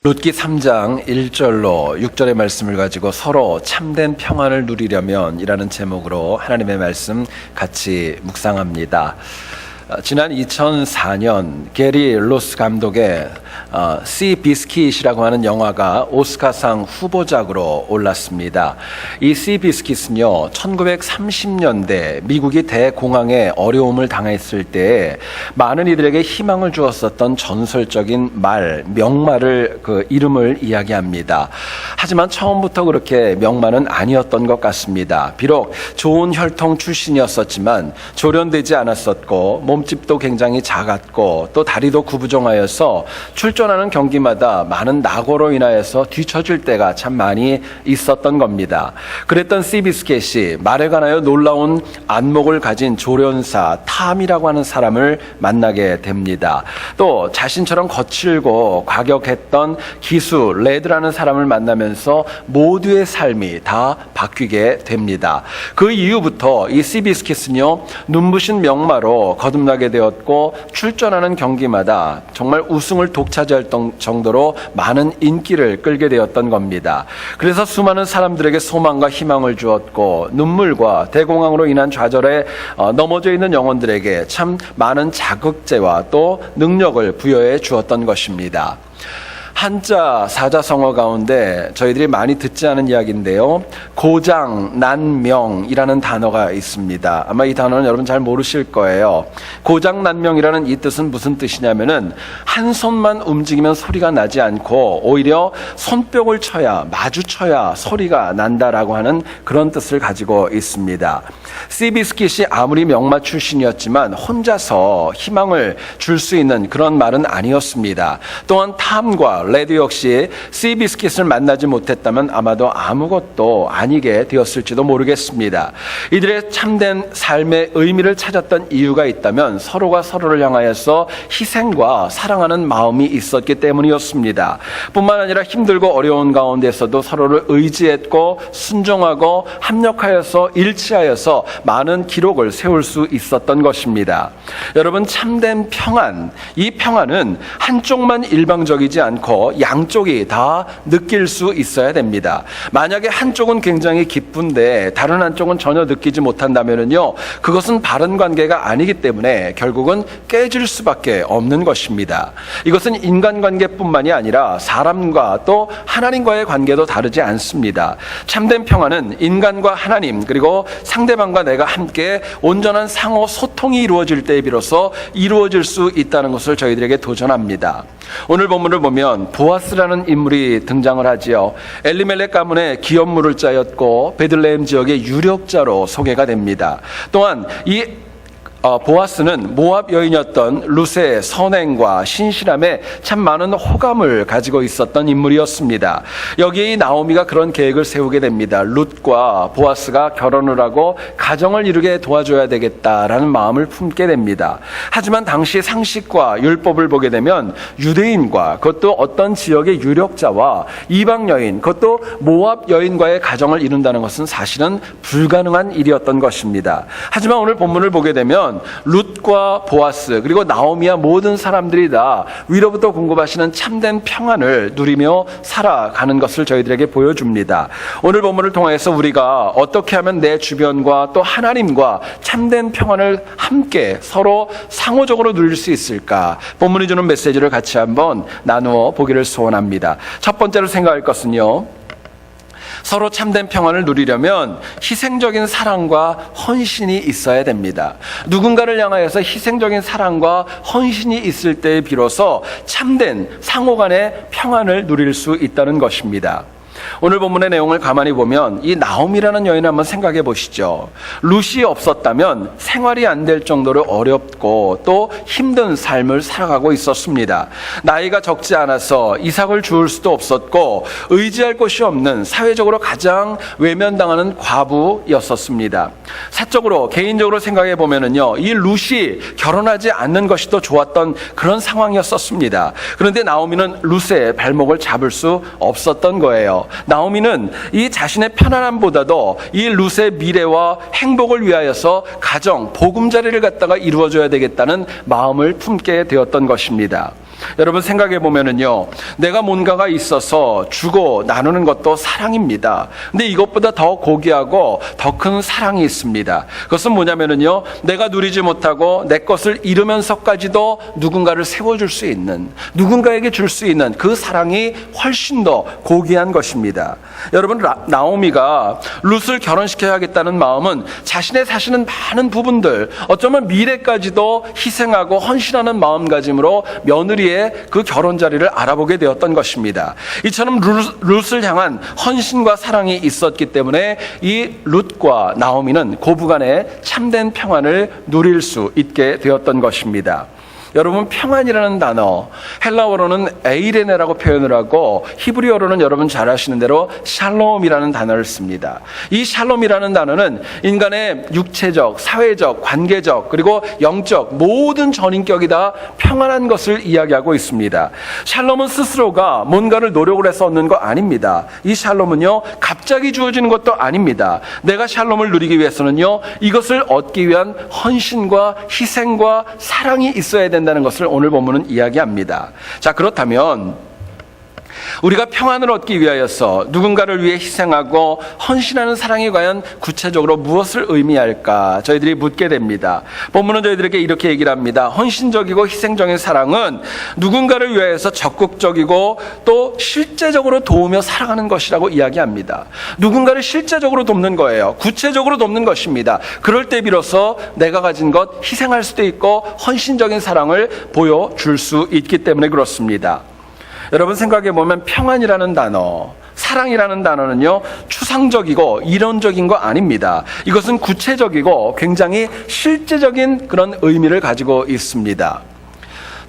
룻기 3장 1절로 6절의 말씀을 가지고 서로 참된 평안을 누리려면 이라는 제목으로 하나님의 말씀 같이 묵상합니다. 지난 2004년 게리 로스 감독의 시 비스킷이라고 하는 영화가 오스카상 후보작으로 올랐습니다. 이 시 비스킷은요, 1930년대 미국이 대공황에 어려움을 당했을 때 많은 이들에게 희망을 주었었던 전설적인 명마를 이름을 이야기합니다. 하지만 처음부터 그렇게 명마는 아니었던 것 같습니다. 비록 좋은 혈통 출신이었었지만 조련되지 않았었고 몸집도 굉장히 작았고 또 다리도 구부정하여서 출전하는 경기마다 많은 낙오로 인하여서 뒤처질 때가 참 많이 있었던 겁니다. 그랬던 시비스켓이 말에 관하여 놀라운 안목을 가진 조련사 탐이라고 하는 사람을 만나게 됩니다. 또 자신처럼 거칠고 과격했던 기수 레드라는 사람을 만나면서 모두의 삶이 다 바뀌게 됩니다. 그 이후부터 이 시비스켓은요, 눈부신 명마로 거듭나게 되었고 출전하는 경기마다 정말 우승을 독차지할 정도로 많은 인기를 끌게 되었던 겁니다. 그래서 수많은 사람들에게 소망과 희망을 주었고 눈물과 대공황으로 인한 좌절에 넘어져 있는 영혼들에게 참 많은 자극제와 또 능력을 부여해 주었던 것입니다. 한자 사자성어 가운데 저희들이 많이 듣지 않은 이야기인데요, 고장난명이라는 단어가 있습니다. 아마 이 단어는 여러분 잘 모르실 거예요. 고장난명이라는 이 뜻은 무슨 뜻이냐면은 한 손만 움직이면 소리가 나지 않고 오히려 손뼉을 쳐야, 마주쳐야 소리가 난다라고 하는 그런 뜻을 가지고 있습니다. 시비스킷이 아무리 명마 출신이었지만 혼자서 희망을 줄 수 있는 그런 말은 아니었습니다. 또한 탐과 레드 역시 시비스킷을 만나지 못했다면 아마도 아무것도 아니게 되었을지도 모르겠습니다. 이들의 참된 삶의 의미를 찾았던 이유가 있다면 서로가 서로를 향하여서 희생과 사랑하는 마음이 있었기 때문이었습니다. 뿐만 아니라 힘들고 어려운 가운데서도 서로를 의지했고 순종하고 합력하여서 일치하여서 많은 기록을 세울 수 있었던 것입니다. 여러분, 참된 평안, 이 평안은 한쪽만 일방적이지 않고 양쪽이 다 느낄 수 있어야 됩니다. 만약에 한쪽은 굉장히 기쁜데 다른 한쪽은 전혀 느끼지 못한다면요, 그것은 바른 관계가 아니기 때문에 결국은 깨질 수밖에 없는 것입니다. 이것은 인간관계뿐만이 아니라 사람과 또 하나님과의 관계도 다르지 않습니다. 참된 평안은 인간과 하나님 그리고 상대방과 내가 함께 온전한 상호 소통이 이루어질 때에 비로소 이루어질 수 있다는 것을 저희들에게 도전합니다. 오늘 본문을 보면 보아스라는 인물이 등장을 하지요. 엘리멜렉 가문의 기업물을 짜였고 베들레헴 지역의 유력자로 소개가 됩니다. 또한 이 보아스는 모압 여인이었던 룻의 선행과 신실함에 참 많은 호감을 가지고 있었던 인물이었습니다. 여기에 이 나오미가 그런 계획을 세우게 됩니다. 룻과 보아스가 결혼을 하고 가정을 이루게 도와줘야 되겠다라는 마음을 품게 됩니다. 하지만 당시 상식과 율법을 보게 되면 유대인과 그것도 어떤 지역의 유력자와 이방 여인, 그것도 모압 여인과의 가정을 이룬다는 것은 사실은 불가능한 일이었던 것입니다. 하지만 오늘 본문을 보게 되면 룻과 보아스 그리고 나오미와 모든 사람들이 다 위로부터 공급하시는 참된 평안을 누리며 살아가는 것을 저희들에게 보여줍니다. 오늘 본문을 통해서 우리가 어떻게 하면 내 주변과 또 하나님과 참된 평안을 함께 서로 상호적으로 누릴 수 있을까? 본문이 주는 메시지를 같이 한번 나누어 보기를 소원합니다. 첫 번째로 생각할 것은요, 서로 참된 평안을 누리려면 희생적인 사랑과 헌신이 있어야 됩니다. 누군가를 향하여서 희생적인 사랑과 헌신이 있을 때에 비로소 참된 상호 간의 평안을 누릴 수 있다는 것입니다. 오늘 본문의 내용을 가만히 보면 이 나오미라는 여인을 한번 생각해 보시죠. 룻이 없었다면 생활이 안 될 정도로 어렵고 또 힘든 삶을 살아가고 있었습니다. 나이가 적지 않아서 이삭을 주울 수도 없었고 의지할 곳이 없는 사회적으로 가장 외면당하는 과부였었습니다. 사적으로 개인적으로 생각해 보면은요, 이 룻이 결혼하지 않는 것이 더 좋았던 그런 상황이었었습니다. 그런데 나오미는 룻의 발목을 잡을 수 없었던 거예요. 나오미는 이 자신의 편안함보다도 이 룻의 미래와 행복을 위하여서 가정, 보금자리를 갖다가 이루어줘야 되겠다는 마음을 품게 되었던 것입니다. 여러분 생각해 보면은요, 내가 뭔가가 있어서 주고 나누는 것도 사랑입니다. 근데 이것보다 더 고귀하고 더 큰 사랑이 있습니다. 그것은 뭐냐면은요, 내가 누리지 못하고 내 것을 잃으면서까지도 누군가를 세워줄 수 있는, 누군가에게 줄 수 있는 그 사랑이 훨씬 더 고귀한 것입니다. 여러분, 나오미가 룻을 결혼시켜야겠다는 마음은 자신의 사시는 많은 부분들, 어쩌면 미래까지도 희생하고 헌신하는 마음가짐으로 며느리의 그 결혼 자리를 알아보게 되었던 것입니다. 이처럼 룻을 향한 헌신과 사랑이 있었기 때문에 이 룻과 나오미는 고부간에 참된 평안을 누릴 수 있게 되었던 것입니다. 여러분, 평안이라는 단어, 헬라어로는 에이레네라고 표현을 하고 히브리어로는 여러분 잘 아시는 대로 샬롬이라는 단어를 씁니다. 이 샬롬이라는 단어는 인간의 육체적, 사회적, 관계적, 그리고 영적 모든 전인격이 다 평안한 것을 이야기하고 있습니다. 샬롬은 스스로가 뭔가를 노력을 해서 얻는 거 아닙니다. 이 샬롬은요, 갑자기 주어지는 것도 아닙니다. 내가 샬롬을 누리기 위해서는요, 이것을 얻기 위한 헌신과 희생과 사랑이 있어야 된다는 것을 오늘 본문은 이야기합니다. 자, 그렇다면 우리가 평안을 얻기 위하여서 누군가를 위해 희생하고 헌신하는 사랑이 과연 구체적으로 무엇을 의미할까 저희들이 묻게 됩니다. 본문은 저희들에게 이렇게 얘기를 합니다. 헌신적이고 희생적인 사랑은 누군가를 위하여서 적극적이고 또 실제적으로 도우며 살아가는 것이라고 이야기합니다. 누군가를 실제적으로 돕는 거예요. 구체적으로 돕는 것입니다. 그럴 때 비로소 내가 가진 것 희생할 수도 있고 헌신적인 사랑을 보여줄 수 있기 때문에 그렇습니다. 여러분 생각해 보면 평안이라는 단어, 사랑이라는 단어는요, 추상적이고 이론적인 거 아닙니다. 이것은 구체적이고 굉장히 실제적인 그런 의미를 가지고 있습니다.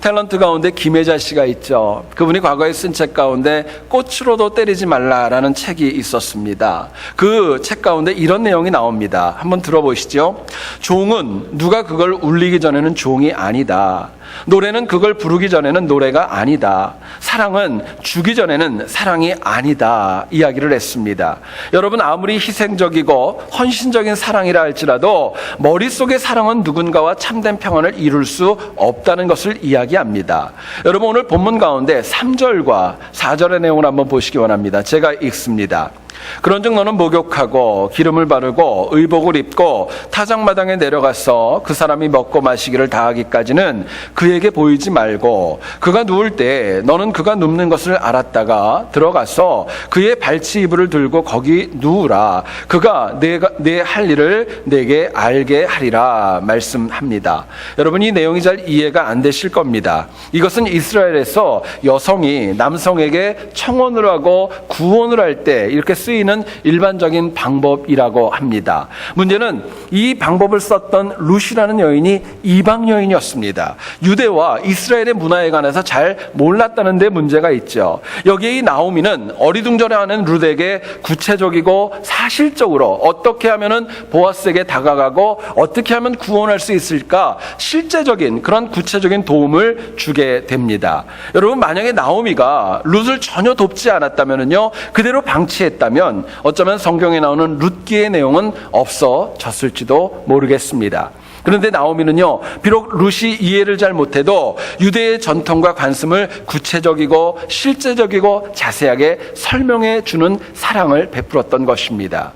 탤런트 가운데 김혜자 씨가 있죠. 그분이 과거에 쓴 책 가운데 꽃으로도 때리지 말라라는 책이 있었습니다. 그 책 가운데 이런 내용이 나옵니다. 한번 들어보시죠. 종은 누가 그걸 울리기 전에는 종이 아니다. 노래는 그걸 부르기 전에는 노래가 아니다. 사랑은 주기 전에는 사랑이 아니다. 이야기를 했습니다. 여러분, 아무리 희생적이고 헌신적인 사랑이라 할지라도 머릿속의 사랑은 누군가와 참된 평안을 이룰 수 없다는 것을 이야기합니다. 여러분, 오늘 본문 가운데 3절과 4절의 내용을 한번 보시기 원합니다. 제가 읽습니다. 그런즉 너는 목욕하고 기름을 바르고 의복을 입고 타작마당에 내려가서 그 사람이 먹고 마시기를 다하기까지는 그에게 보이지 말고 그가 누울 때 너는 그가 눕는 것을 알았다가 들어가서 그의 발치 이불을 들고 거기 누우라. 그가 내 할 일을 내게 알게 하리라 말씀합니다. 여러분, 이 내용이 잘 이해가 안 되실 겁니다. 이것은 이스라엘에서 여성이 남성에게 청혼을 하고 구혼을 할 때 이렇게 쓰이는 일반적인 방법이라고 합니다. 문제는 이 방법을 썼던 룻이라는 여인이 이방 여인이었습니다. 유대와 이스라엘의 문화에 관해서 잘 몰랐다는 데 문제가 있죠. 여기에 이 나오미는 어리둥절해하는 룻에게 구체적이고 사실적으로 어떻게 하면은 보아스에게 다가가고 어떻게 하면 구원할 수 있을까 실제적인 그런 구체적인 도움을 주게 됩니다. 여러분, 만약에 나오미가 룻을 전혀 돕지 않았다면요, 그대로 방치했다면 어쩌면 성경에 나오는 룻기의 내용은 없어졌을지도 모르겠습니다. 그런데 나오미는요, 비록 룻이 이해를 잘 못해도 유대의 전통과 관습을 구체적이고 실제적이고 자세하게 설명해 주는 사랑을 베풀었던 것입니다.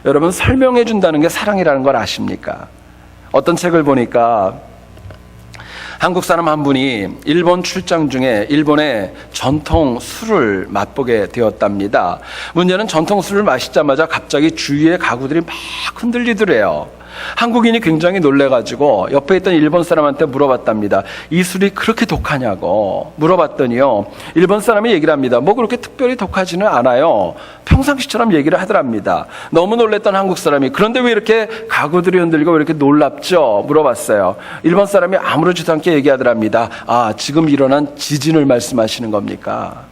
여러분, 설명해 준다는 게 사랑이라는 걸 아십니까? 어떤 책을 보니까 한국 사람 한 분이 일본 출장 중에 일본의 전통 술을 맛보게 되었답니다. 문제는 전통 술을 마시자마자 갑자기 주위의 가구들이 막 흔들리더래요. 한국인이 굉장히 놀래가지고 옆에 있던 일본 사람한테 물어봤답니다. 이 술이 그렇게 독하냐고 물어봤더니요, 일본 사람이 얘기를 합니다. 뭐 그렇게 특별히 독하지는 않아요. 평상시처럼 얘기를 하더랍니다. 너무 놀랬던 한국 사람이, 그런데 왜 이렇게 가구들이 흔들리고 왜 이렇게 놀랍죠? 물어봤어요. 일본 사람이 아무렇지도 않게 얘기하더랍니다. 아, 지금 일어난 지진을 말씀하시는 겁니까?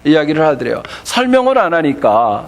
이야기를 하더래요. 설명을 안 하니까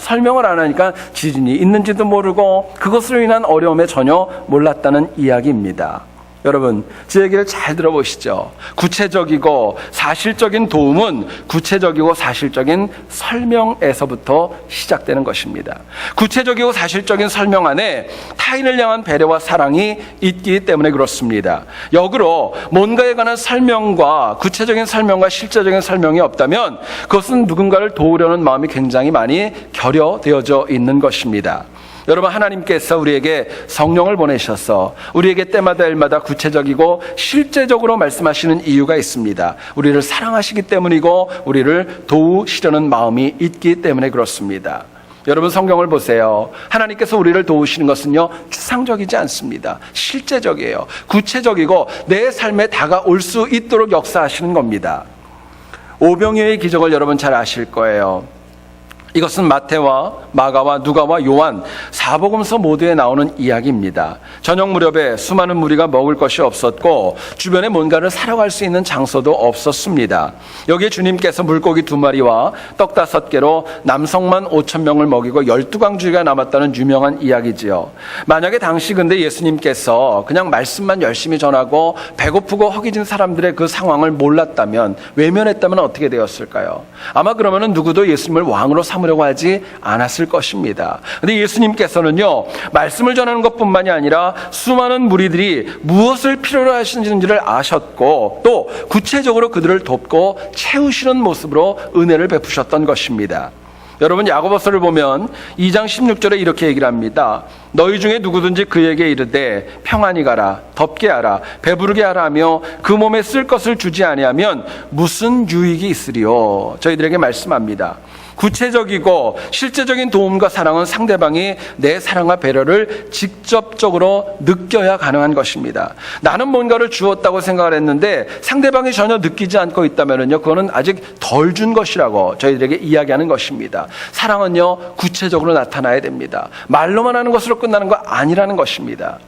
지진이 있는지도 모르고 그것으로 인한 어려움에 전혀 몰랐다는 이야기입니다. 여러분, 제 얘기를 잘 들어보시죠. 구체적이고 사실적인 도움은 구체적이고 사실적인 설명에서부터 시작되는 것입니다. 구체적이고 사실적인 설명 안에 타인을 향한 배려와 사랑이 있기 때문에 그렇습니다. 역으로 뭔가에 관한 설명과 구체적인 설명과 실제적인 설명이 없다면 그것은 누군가를 도우려는 마음이 굉장히 많이 결여되어져 있는 것입니다. 여러분, 하나님께서 우리에게 성령을 보내셔서 우리에게 때마다 일마다 구체적이고 실제적으로 말씀하시는 이유가 있습니다. 우리를 사랑하시기 때문이고 우리를 도우시려는 마음이 있기 때문에 그렇습니다. 여러분, 성경을 보세요. 하나님께서 우리를 도우시는 것은요, 추상적이지 않습니다. 실제적이에요. 구체적이고 내 삶에 다가올 수 있도록 역사하시는 겁니다. 오병이어의 기적을 여러분 잘 아실 거예요. 이것은 마태와 마가와 누가와 요한 사복음서 모두에 나오는 이야기입니다. 저녁 무렵에 수많은 무리가 먹을 것이 없었고 주변에 뭔가를 사러 갈 수 있는 장소도 없었습니다. 여기에 주님께서 물고기 2마리와 떡 5개로 남성만 5,000명을 먹이고 12광주리가 남았다는 유명한 이야기지요. 만약에 당시 근데 예수님께서 그냥 말씀만 열심히 전하고 배고프고 허기진 사람들의 그 상황을 몰랐다면, 외면했다면 어떻게 되었을까요? 아마 그러면은 누구도 예수님을 왕으로 삼으려고 하지 않았을 것입니다. 근데 예수님께서는요, 말씀을 전하는 것뿐만이 아니라 수많은 무리들이 무엇을 필요로 하시는지를 아셨고 또 구체적으로 그들을 돕고 채우시는 모습으로 은혜를 베푸셨던 것입니다. 여러분, 야고보서를 보면 2장 16절에 이렇게 얘기를 합니다. 너희 중에 누구든지 그에게 이르되 평안히 가라, 덥게 하라, 배부르게 하라 하며 그 몸에 쓸 것을 주지 아니하면 무슨 유익이 있으리요? 저희들에게 말씀합니다. 구체적이고 실제적인 도움과 사랑은 상대방이 내 사랑과 배려를 직접적으로 느껴야 가능한 것입니다. 나는 뭔가를 주었다고 생각을 했는데 상대방이 전혀 느끼지 않고 있다면요, 그거는 아직 덜 준 것이라고 저희들에게 이야기하는 것입니다. 사랑은요, 구체적으로 나타나야 됩니다. 말로만 하는 것으로 끝나는 거 아니라는 것입니다.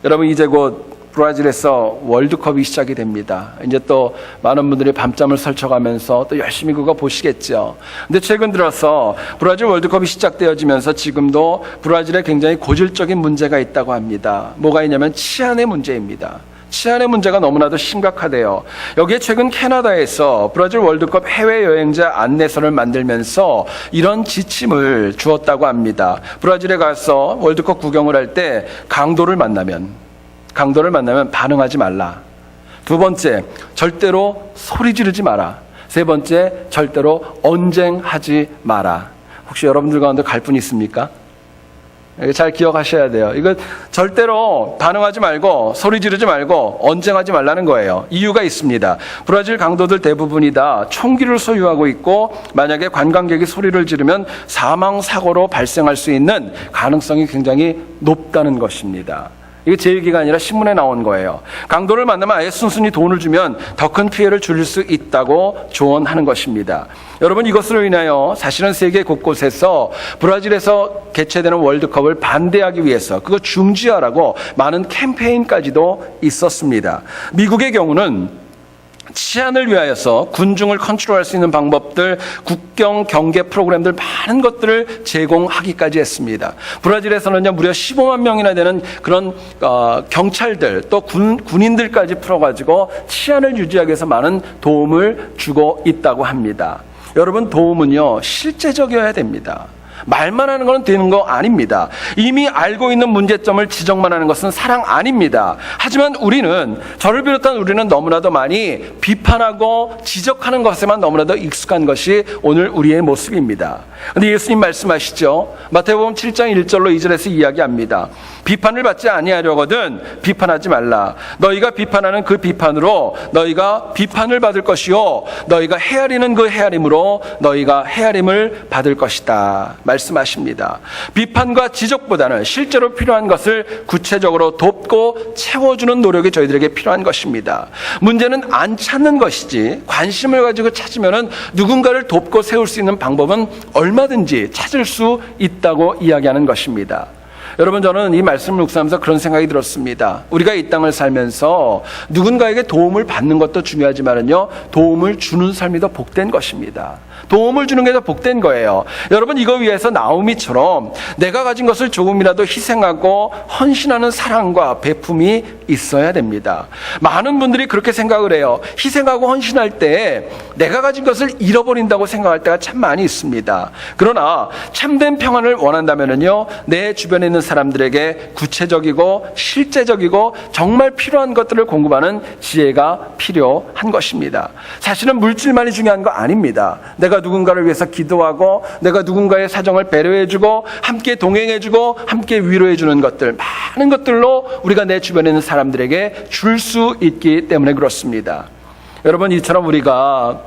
여러분, 이제 곧 브라질에서 월드컵이 시작이 됩니다. 이제 또 많은 분들이 밤잠을 설쳐가면서 또 열심히 그거 보시겠죠. 근데 최근 들어서 브라질 월드컵이 시작되어지면서 지금도 브라질에 굉장히 고질적인 문제가 있다고 합니다. 뭐가 있냐면 치안의 문제입니다. 치안의 문제가 너무나도 심각하대요. 여기에 최근 캐나다에서 브라질 월드컵 해외여행자 안내서를 만들면서 이런 지침을 주었다고 합니다. 브라질에 가서 월드컵 구경을 할 때 강도를 만나면 반응하지 말라. 2번째, 절대로 소리 지르지 마라. 3번째, 절대로 언쟁하지 마라. 혹시 여러분들 가운데 갈 분 있습니까? 잘 기억하셔야 돼요. 이거 절대로 반응하지 말고 소리 지르지 말고 언쟁하지 말라는 거예요. 이유가 있습니다. 브라질 강도들 대부분이 다 총기를 소유하고 있고 만약에 관광객이 소리를 지르면 사망사고로 발생할 수 있는 가능성이 굉장히 높다는 것입니다. 이게 제 얘기가 아니라 신문에 나온 거예요. 강도를 만나면 아예 순순히 돈을 주면 더 큰 피해를 줄일 수 있다고 조언하는 것입니다. 여러분, 이것으로 인하여 사실은 세계 곳곳에서 브라질에서 개최되는 월드컵을 반대하기 위해서 그거 중지하라고 많은 캠페인까지도 있었습니다. 미국의 경우는 치안을 위하여서 군중을 컨트롤할 수 있는 방법들, 국경 경계 프로그램들 많은 것들을 제공하기까지 했습니다. 브라질에서는요, 무려 15만 명이나 되는 그런 경찰들 또 군인들까지 풀어가지고 치안을 유지하기 위해서 많은 도움을 주고 있다고 합니다. 여러분, 도움은요, 실제적이어야 됩니다. 말만 하는 건 되는 거 아닙니다. 이미 알고 있는 문제점을 지적만 하는 것은 사랑 아닙니다. 하지만 저를 비롯한 우리는 너무나도 많이 비판하고 지적하는 것에만 너무나도 익숙한 것이 오늘 우리의 모습입니다. 그런데 예수님 말씀하시죠. 마태복음 7장 1절로 2절에서 이야기합니다. 비판을 받지 아니하려거든 비판하지 말라. 너희가 비판하는 그 비판으로 너희가 비판을 받을 것이요 너희가 헤아리는 그 헤아림으로 너희가 헤아림을 받을 것이다 말씀하십니다. 비판과 지적보다는 실제로 필요한 것을 구체적으로 돕고 채워주는 노력이 저희들에게 필요한 것입니다. 문제는 안 찾는 것이지 관심을 가지고 찾으면 누군가를 돕고 세울 수 있는 방법은 얼마든지 찾을 수 있다고 이야기하는 것입니다. 여러분, 저는 이 말씀을 묵상하면서 그런 생각이 들었습니다. 우리가 이 땅을 살면서 누군가에게 도움을 받는 것도 중요하지만은요, 도움을 주는 삶이 더 복된 것입니다. 도움을 주는 게 더 복된 거예요. 여러분, 이거 위해서 나오미처럼 내가 가진 것을 조금이라도 희생하고 헌신하는 사랑과 베품이 있어야 됩니다. 많은 분들이 그렇게 생각을 해요. 희생하고 헌신할 때 내가 가진 것을 잃어버린다고 생각할 때가 참 많이 있습니다. 그러나 참된 평안을 원한다면요, 내 주변에 있는 사람들에게 구체적이고 실제적이고 정말 필요한 것들을 공급하는 지혜가 필요한 것입니다. 사실은 물질만이 중요한 거 아닙니다. 내가 누군가를 위해서 기도하고, 내가 누군가의 사정을 배려해주고, 함께 동행해주고, 함께 위로해주는 것들, 많은 것들로 우리가 내 주변에 있는 사람들에게 줄 수 있기 때문에 그렇습니다. 여러분, 이처럼 우리가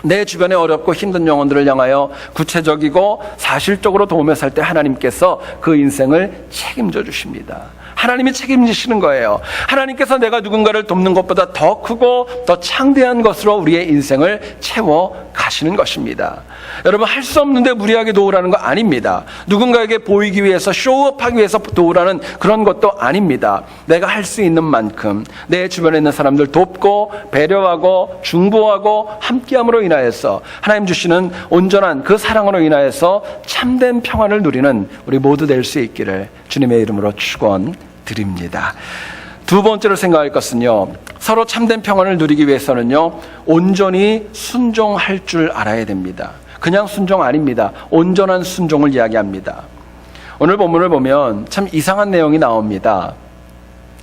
내 주변에 어렵고 힘든 영혼들을 향하여 구체적이고 사실적으로 도우며 살 때 하나님께서 그 인생을 책임져 주십니다. 하나님이 책임지시는 거예요. 하나님께서 내가 누군가를 돕는 것보다 더 크고 더 창대한 것으로 우리의 인생을 채워 가시는 것입니다. 여러분, 할 수 없는데 무리하게 도우라는 거 아닙니다. 누군가에게 보이기 위해서 쇼업하기 위해서 도우라는 그런 것도 아닙니다. 내가 할 수 있는 만큼 내 주변에 있는 사람들 돕고 배려하고 중보하고 함께함으로 인하여서 하나님 주시는 온전한 그 사랑으로 인하여서 참된 평안을 누리는 우리 모두 될 수 있기를 주님의 이름으로 축원드립니다. 두 번째로 생각할 것은요, 서로 참된 평안을 누리기 위해서는요, 온전히 순종할 줄 알아야 됩니다. 그냥 순종 아닙니다. 온전한 순종을 이야기합니다. 오늘 본문을 보면 참 이상한 내용이 나옵니다.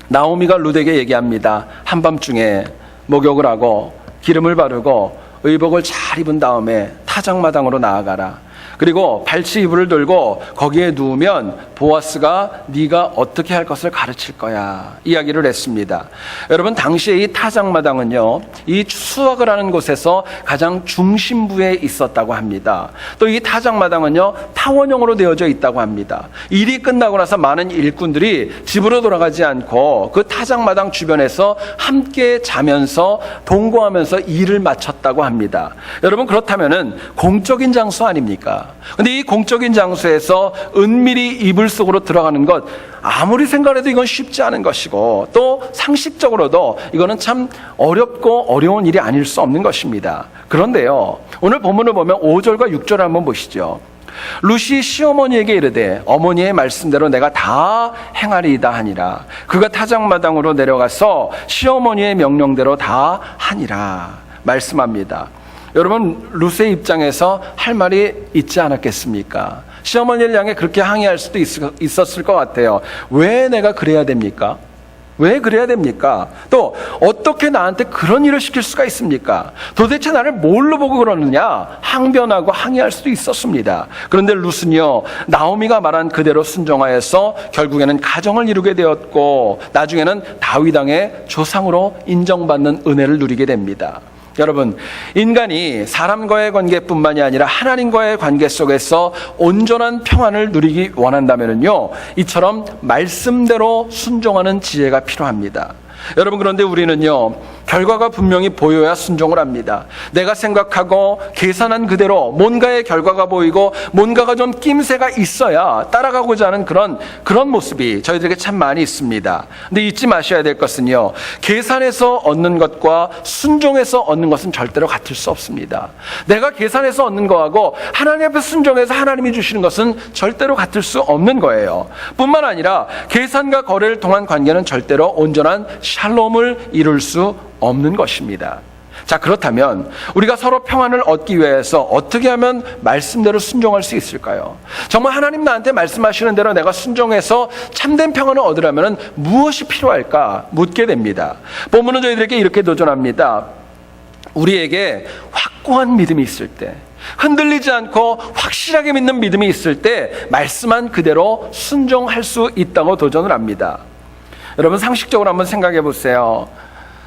나오미가 룻에게 얘기합니다. 한밤중에 목욕을 하고 기름을 바르고 의복을 잘 입은 다음에 타작마당으로 나아가라. 그리고 발치 이불을 들고 거기에 누우면 보아스가 네가 어떻게 할 것을 가르칠 거야, 이야기를 했습니다. 여러분, 당시에 이 타작마당은요, 이 수확을 하는 곳에서 가장 중심부에 있었다고 합니다. 또 이 타작마당은요, 타원형으로 되어져 있다고 합니다. 일이 끝나고 나서 많은 일꾼들이 집으로 돌아가지 않고 그 타작마당 주변에서 함께 자면서 동거하면서 일을 마쳤다고 합니다. 여러분, 그렇다면은 공적인 장소 아닙니까? 근데 이 공적인 장소에서 은밀히 이불 속으로 들어가는 것, 아무리 생각해도 이건 쉽지 않은 것이고, 또 상식적으로도 이거는 참 어렵고 어려운 일이 아닐 수 없는 것입니다. 그런데요, 오늘 본문을 보면 5절과 6절을 한번 보시죠. 룻이 시어머니에게 이르되 어머니의 말씀대로 내가 다 행하리이다 하니라. 그가 타작마당으로 내려가서 시어머니의 명령대로 다 하니라 말씀합니다. 여러분, 룻의 입장에서 할 말이 있지 않았겠습니까? 시어머니를 향해 그렇게 항의할 수도 있었을 것 같아요. 왜 내가 그래야 됩니까? 왜 그래야 됩니까? 또 어떻게 나한테 그런 일을 시킬 수가 있습니까? 도대체 나를 뭘로 보고 그러느냐? 항변하고 항의할 수도 있었습니다. 그런데 룻은요, 나오미가 말한 그대로 순종하여서 결국에는 가정을 이루게 되었고, 나중에는 다윗 왕의 조상으로 인정받는 은혜를 누리게 됩니다. 여러분, 인간이 사람과의 관계뿐만이 아니라 하나님과의 관계 속에서 온전한 평안을 누리기 원한다면요, 이처럼 말씀대로 순종하는 지혜가 필요합니다. 여러분, 그런데 우리는요, 결과가 분명히 보여야 순종을 합니다. 내가 생각하고 계산한 그대로 뭔가의 결과가 보이고 뭔가가 좀 낌새가 있어야 따라가고자 하는 그런 모습이 저희들에게 참 많이 있습니다. 근데 잊지 마셔야 될 것은요, 계산해서 얻는 것과 순종해서 얻는 것은 절대로 같을 수 없습니다. 내가 계산해서 얻는 거하고 하나님 앞에 순종해서 하나님이 주시는 것은 절대로 같을 수 없는 거예요. 뿐만 아니라 계산과 거래를 통한 관계는 절대로 온전한 샬롬을 이룰 수 없는 것입니다. 자, 그렇다면 우리가 서로 평안을 얻기 위해서 어떻게 하면 말씀대로 순종할 수 있을까요? 정말 하나님 나한테 말씀하시는 대로 내가 순종해서 참된 평안을 얻으려면 무엇이 필요할까 묻게 됩니다. 본문은 저희들에게 이렇게 도전합니다. 우리에게 확고한 믿음이 있을 때, 흔들리지 않고 확실하게 믿는 믿음이 있을 때 말씀한 그대로 순종할 수 있다고 도전을 합니다. 여러분, 상식적으로 한번 생각해 보세요.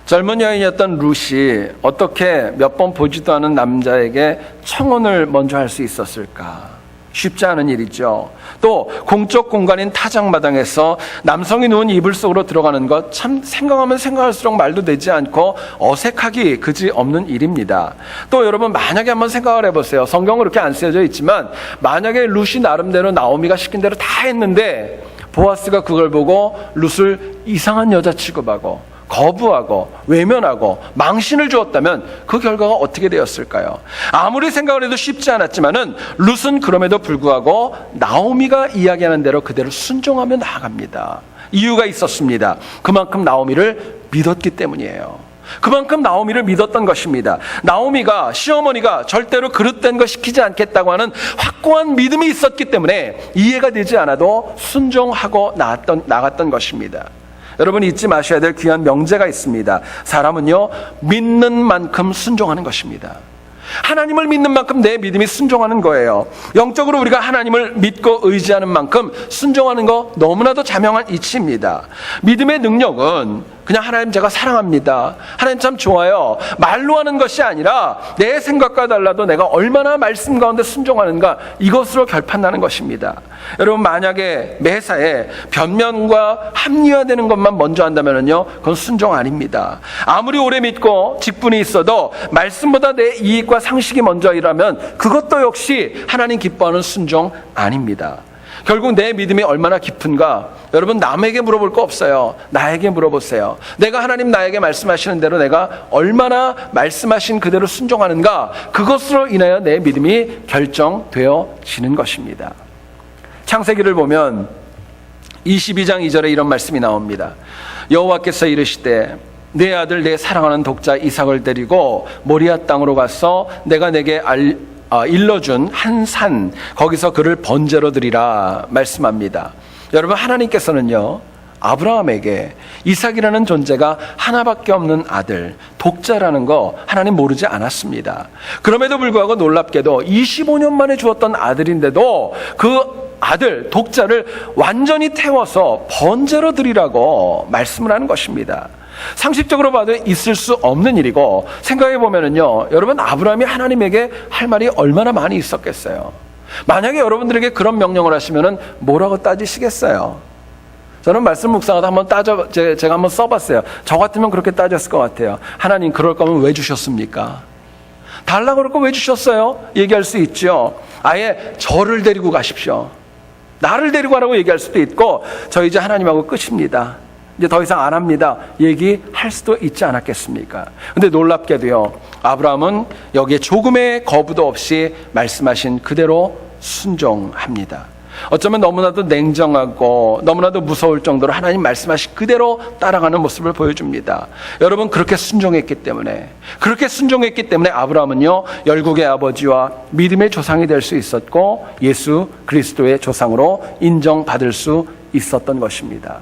젊은 여인이었던 룻이 어떻게 몇 번 보지도 않은 남자에게 청혼을 먼저 할 수 있었을까? 쉽지 않은 일이죠. 또 공적 공간인 타작마당에서 남성이 누운 이불 속으로 들어가는 것, 참 생각하면 생각할수록 말도 되지 않고 어색하기 그지없는 일입니다. 또 여러분, 만약에 한번 생각을 해보세요. 성경은 그렇게 안 쓰여져 있지만 만약에 룻이 나름대로 나오미가 시킨 대로 다 했는데 보아스가 그걸 보고 룻을 이상한 여자 취급하고 거부하고 외면하고 망신을 주었다면 그 결과가 어떻게 되었을까요? 아무리 생각을 해도 쉽지 않았지만은 룻은 그럼에도 불구하고 나오미가 이야기하는 대로 그대로 순종하며 나아갑니다. 이유가 있었습니다. 그만큼 나오미를 믿었기 때문이에요. 그만큼 나오미를 믿었던 것입니다. 나오미가, 시어머니가 절대로 그릇된 거 시키지 않겠다고 하는 확고한 믿음이 있었기 때문에 이해가 되지 않아도 순종하고 나갔던 것입니다. 여러분 잊지 마셔야 될 귀한 명제가 있습니다. 사람은요, 믿는 만큼 순종하는 것입니다. 하나님을 믿는 만큼 내 믿음이 순종하는 거예요. 영적으로 우리가 하나님을 믿고 의지하는 만큼 순종하는 거 너무나도 자명한 이치입니다. 믿음의 능력은 그냥 하나님 제가 사랑합니다, 하나님 참 좋아요, 말로 하는 것이 아니라 내 생각과 달라도 내가 얼마나 말씀 가운데 순종하는가, 이것으로 결판나는 것입니다. 여러분 만약에 매사에 변명과 합리화되는 것만 먼저 한다면요, 그건 순종 아닙니다. 아무리 오래 믿고 직분이 있어도 말씀보다 내 이익과 상식이 먼저이라면 그것도 역시 하나님 기뻐하는 순종 아닙니다. 결국 내 믿음이 얼마나 깊은가, 여러분 남에게 물어볼 거 없어요. 나에게 물어보세요. 내가 하나님 나에게 말씀하시는 대로 내가 얼마나 말씀하신 그대로 순종하는가, 그것으로 인하여 내 믿음이 결정되어지는 것입니다. 창세기를 보면 22장 2절에 이런 말씀이 나옵니다. 여호와께서 이르시되 내 아들 내 사랑하는 독자 이삭을 데리고 모리아 땅으로 가서 내가 내게 일러준 한 산, 거기서 그를 번제로 드리라 말씀합니다. 여러분 하나님께서는요, 아브라함에게 이삭이라는 존재가 하나밖에 없는 아들, 독자라는 거 하나님 모르지 않았습니다. 그럼에도 불구하고 놀랍게도 25년 만에 주었던 아들인데도 그 아들, 독자를 완전히 태워서 번제로 드리라고 말씀을 하는 것입니다. 상식적으로 봐도 있을 수 없는 일이고, 생각해 보면은요, 여러분 아브라함이 하나님에게 할 말이 얼마나 많이 있었겠어요. 만약에 여러분들에게 그런 명령을 하시면은 뭐라고 따지시겠어요? 저는 말씀 묵상하다 한번 제가 한번 써봤어요. 저 같으면 그렇게 따졌을 것 같아요. 하나님 그럴 거면 왜 주셨습니까? 달라고 그럴 거 왜 주셨어요? 얘기할 수 있죠. 아예 저를 데리고 가십시오, 나를 데리고 가라고 얘기할 수도 있고, 저 이제 하나님하고 끝입니다, 이제 더 이상 안 합니다, 얘기할 수도 있지 않았겠습니까? 근데 놀랍게도요, 아브라함은 여기에 조금의 거부도 없이 말씀하신 그대로 순종합니다. 어쩌면 너무나도 냉정하고 너무나도 무서울 정도로 하나님 말씀하신 그대로 따라가는 모습을 보여줍니다. 여러분 그렇게 순종했기 때문에 아브라함은요, 열국의 아버지와 믿음의 조상이 될 수 있었고 예수 그리스도의 조상으로 인정받을 수 있었던 것입니다.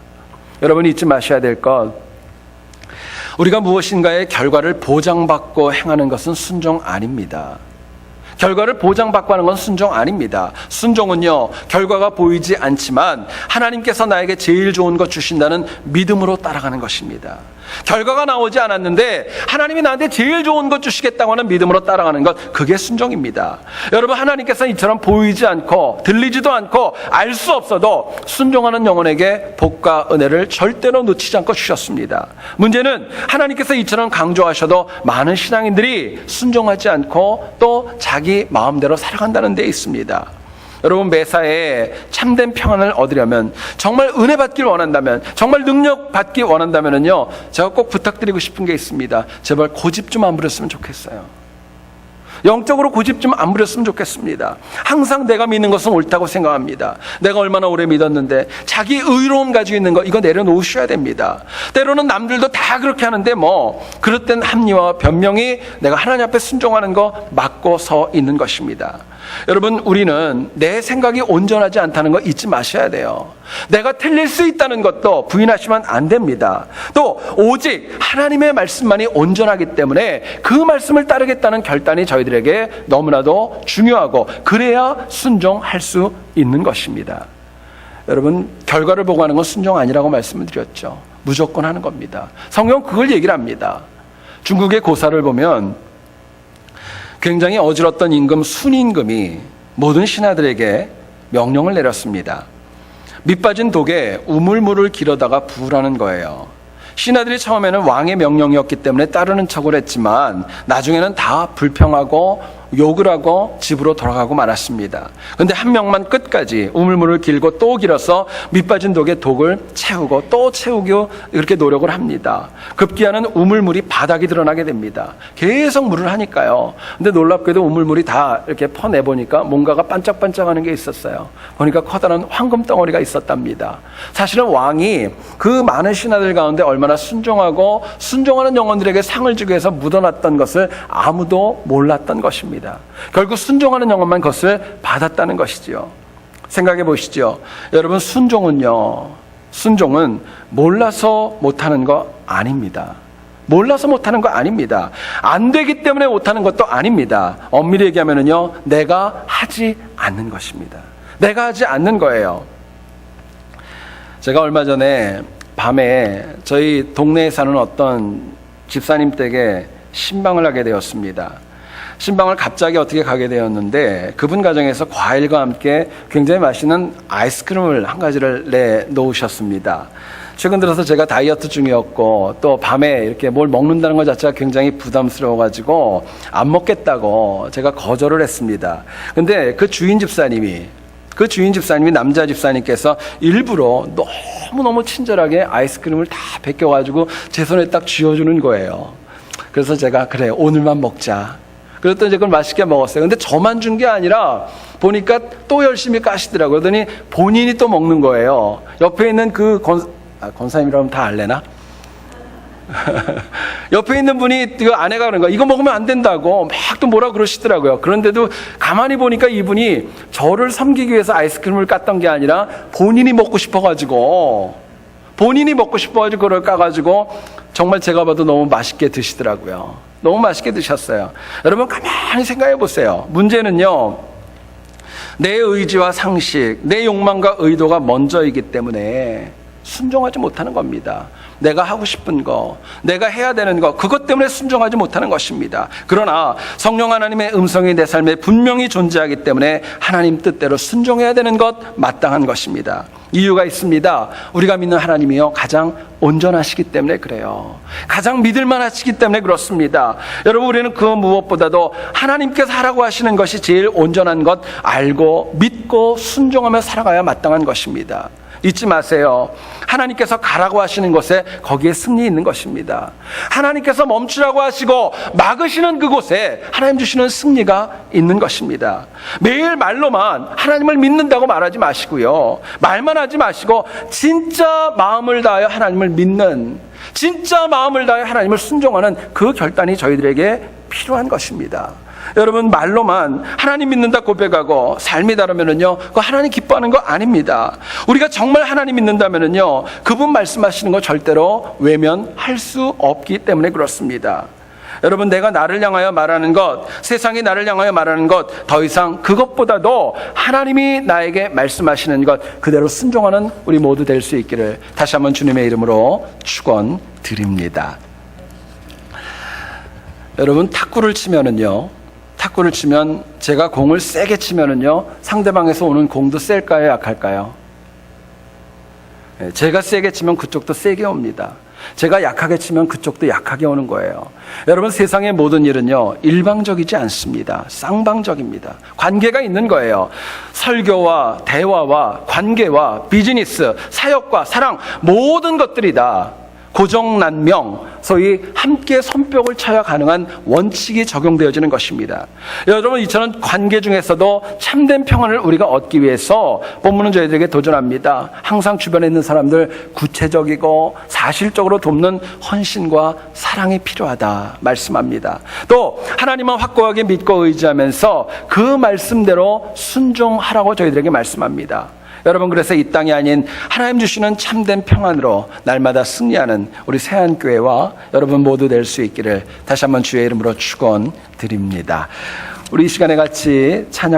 여러분 잊지 마셔야 될 것, 우리가 무엇인가의 결과를 보장받고 행하는 것은 순종 아닙니다. 결과를 보장받고 하는 건 순종 아닙니다. 순종은요, 결과가 보이지 않지만 하나님께서 나에게 제일 좋은 것 주신다는 믿음으로 따라가는 것입니다. 결과가 나오지 않았는데 하나님이 나한테 제일 좋은 것 주시겠다고 하는 믿음으로 따라가는 것, 그게 순종입니다. 여러분 하나님께서 이처럼 보이지 않고 들리지도 않고 알 수 없어도 순종하는 영혼에게 복과 은혜를 절대로 놓치지 않고 주셨습니다. 문제는 하나님께서 이처럼 강조하셔도 많은 신앙인들이 순종하지 않고 또 자기 마음대로 살아간다는 데 있습니다. 여러분 매사에 참된 평안을 얻으려면, 정말 은혜 받길 원한다면, 정말 능력 받기 원한다면요, 제가 꼭 부탁드리고 싶은 게 있습니다. 제발 고집 좀 안 부렸으면 좋겠어요. 영적으로 고집 좀 안 부렸으면 좋겠습니다. 항상 내가 믿는 것은 옳다고 생각합니다. 내가 얼마나 오래 믿었는데, 자기 의로움 가지고 있는 거, 이거 내려놓으셔야 됩니다. 때로는 남들도 다 그렇게 하는데 그릇된 합리화와 변명이 내가 하나님 앞에 순종하는 거 막고 서 있는 것입니다. 여러분 우리는 내 생각이 온전하지 않다는 거 잊지 마셔야 돼요. 내가 틀릴 수 있다는 것도 부인하시면 안 됩니다. 또 오직 하나님의 말씀만이 온전하기 때문에 그 말씀을 따르겠다는 결단이 저희들에게 너무나도 중요하고, 그래야 순종할 수 있는 것입니다. 여러분 결과를 보고 하는 건 순종 아니라고 말씀을 드렸죠. 무조건 하는 겁니다. 성경은 그걸 얘기를 합니다. 중국의 고사를 보면 굉장히 어지럽던 임금 순임금이 모든 신하들에게 명령을 내렸습니다. 밑빠진 독에 우물물을 길어다가 부으라는 거예요. 신하들이 처음에는 왕의 명령이었기 때문에 따르는 척을 했지만 나중에는 다 불평하고 욕을 하고 집으로 돌아가고 말았습니다. 그런데 한 명만 끝까지 우물물을 길고 또 길어서 밑빠진 독에 독을 채우고 또 채우고 이렇게 노력을 합니다. 급기야는 우물물이 바닥이 드러나게 됩니다. 계속 물을 하니까요. 근데 놀랍게도 우물물이 다 이렇게 퍼내보니까 뭔가가 반짝반짝하는 게 있었어요. 보니까 커다란 황금 덩어리가 있었답니다. 사실은 왕이 그 많은 신하들 가운데 얼마나 순종하고 순종하는 영혼들에게 상을 주기 위해서 묻어놨던 것을 아무도 몰랐던 것입니다. 결국 순종하는 영혼만 그것을 받았다는 것이지요. 생각해 보시죠. 여러분, 순종은 몰라서 못하는 거 아닙니다. 몰라서 못하는 거 아닙니다. 안 되기 때문에 못하는 것도 아닙니다. 엄밀히 얘기하면요, 내가 하지 않는 것입니다. 내가 하지 않는 거예요. 제가 얼마 전에 밤에 저희 동네에 사는 어떤 집사님 댁에 신방을 하게 되었습니다. 신방을 갑자기 어떻게 가게 되었는데 그분 가정에서 과일과 함께 굉장히 맛있는 아이스크림을 한 가지를 내놓으셨습니다. 최근 들어서 제가 다이어트 중이었고 또 밤에 이렇게 뭘 먹는다는 것 자체가 굉장히 부담스러워가지고 안 먹겠다고 제가 거절을 했습니다. 근데 그 주인 집사님이 남자 집사님께서 일부러 너무너무 친절하게 아이스크림을 다 벗겨가지고 제 손에 딱 쥐어주는 거예요. 그래서 제가 그래, 오늘만 먹자. 그랬더니 이제 그걸 맛있게 먹었어요. 근데 저만 준 게 아니라 보니까 또 열심히 까시더라고요. 그러더니 본인이 또 먹는 거예요. 옆에 있는 그 권사님이라면 다 알래나? 옆에 있는 분이 그 아내가 그런 거야. 이거 먹으면 안 된다고 막 또 뭐라 그러시더라고요. 그런데도 가만히 보니까 이분이 저를 섬기기 위해서 아이스크림을 깠던 게 아니라 본인이 먹고 싶어가지고 그걸 까가지고 정말 제가 봐도 너무 맛있게 드시더라고요. 너무 맛있게 드셨어요. 여러분, 가만히 생각해 보세요. 문제는요, 내 의지와 상식, 내 욕망과 의도가 먼저이기 때문에 순종하지 못하는 겁니다. 내가 하고 싶은 거, 내가 해야 되는 거, 그것 때문에 순종하지 못하는 것입니다. 그러나 성령 하나님의 음성이 내 삶에 분명히 존재하기 때문에 하나님 뜻대로 순종해야 되는 것, 마땅한 것입니다. 이유가 있습니다. 우리가 믿는 하나님이요, 가장 온전하시기 때문에 그래요. 가장 믿을만 하시기 때문에 그렇습니다. 여러분, 우리는 그 무엇보다도 하나님께서 하라고 하시는 것이 제일 온전한 것 알고 믿고 순종하며 살아가야 마땅한 것입니다. 잊지 마세요. 하나님께서 가라고 하시는 것에 거기에 승리 있는 것입니다. 하나님께서 멈추라고 하시고 막으시는 그곳에 하나님 주시는 승리가 있는 것입니다. 매일 말로만 하나님을 믿는다고 말하지 마시고요, 말만 하지 마시고 진짜 마음을 다하여 하나님을 믿는, 진짜 마음을 다하여 하나님을 순종하는 그 결단이 저희들에게 필요한 것입니다. 여러분, 말로만 하나님 믿는다 고백하고 삶이 다르면은요, 그거 하나님 기뻐하는 거 아닙니다. 우리가 정말 하나님 믿는다면은요, 그분 말씀하시는 거 절대로 외면할 수 없기 때문에 그렇습니다. 여러분, 내가 나를 향하여 말하는 것, 세상이 나를 향하여 말하는 것, 더 이상 그것보다도 하나님이 나에게 말씀하시는 것 그대로 순종하는 우리 모두 될 수 있기를 다시 한번 주님의 이름으로 축원드립니다. 여러분, 탁구를 치면 제가 공을 세게 치면은요, 상대방에서 오는 공도 셀까요, 약할까요? 제가 세게 치면 그쪽도 세게 옵니다. 제가 약하게 치면 그쪽도 약하게 오는 거예요. 여러분, 세상의 모든 일은요, 일방적이지 않습니다. 쌍방적입니다. 관계가 있는 거예요. 설교와 대화와 관계와 비즈니스, 사역과 사랑, 모든 것들이 다 고정난명, 소위 함께 손뼉을 쳐야 가능한 원칙이 적용되어지는 것입니다. 여러분, 이처럼 관계 중에서도 참된 평안을 우리가 얻기 위해서 본문은 저희들에게 도전합니다. 항상 주변에 있는 사람들 구체적이고 사실적으로 돕는 헌신과 사랑이 필요하다 말씀합니다. 또 하나님만 확고하게 믿고 의지하면서 그 말씀대로 순종하라고 저희들에게 말씀합니다. 여러분, 그래서 이 땅이 아닌 하나님 주시는 참된 평안으로 날마다 승리하는 우리 새한교회와 여러분 모두 될 수 있기를 다시 한번 주의 이름으로 축원드립니다. 우리 이 시간에 같이 찬양